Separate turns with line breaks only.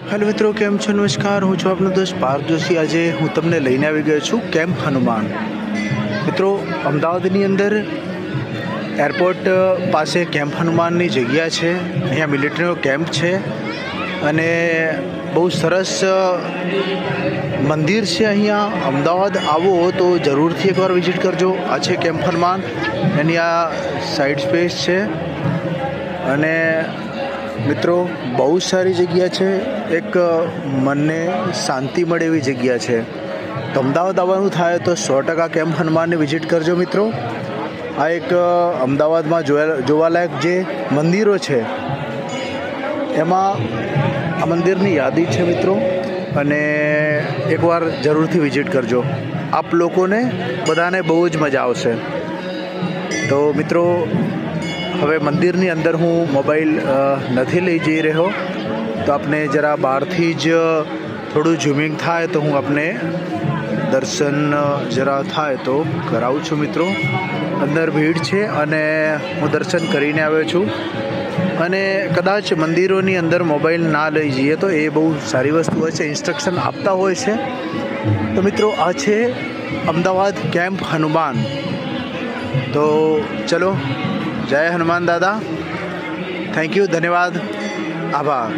Hello मित्रों, केम छो? नमस्कार, हूँ छूँ आपनो दोस्त पार्थ जोशी। आज हूँ तमने लईने आवी गयो छूँ केम्प हनुमान। मित्रों, अमदावादनी अंदर एरपोर्ट पासे केम्प हनुमाननी जग्या छे। अहींया मिलिटरीनो केम्प छे अने बहु सरस मंदिर छे। अहींया अमदावाद आवो तो जरूरथी एकवार विजिट करजो। आ छे केम्प हनुमान, एनी आ साइड स्पेस छे अने मित्रों बहुत सारी जग्या है। एक मन ने शांति मळे एवी जग्या है। तो अमदावाद आववानुं थाय तो 100% केम्प हनुमान ने विजिट करजो मित्रों। आ एक अमदावाद में जोवालायक जे मंदिरों है एमां आ मंदिरनी यादी है मित्रों, अने एक बार जरूरथी विजिट करजो। आप लोगों ने बधाने बहु ज मजा आवशे। तो मित्रों हवे मंदिरनी अंदर हूँ मोबाइल नहीं लई जई रह्यो, तो आपने जरा बहारथी ज थोड़ू झूमिंग थाय तो हूँ आपने दर्शन जरा थाय तो करावुं छुं। मित्रों अंदर भीड़ छे अने हूँ दर्शन करीने आव्यो छुं। अने कदाच मंदिरोनी अंदर मोबाइल ना लई जईए तो ए बहु सारी वस्तु होय छे, इंस्ट्रक्शन आपता होय छे। तो मित्रों आ छे अमदावाद केम्प हनुमान। तो चलो, जय हनुमान दादा। थैंक यू, धन्यवाद, आभार।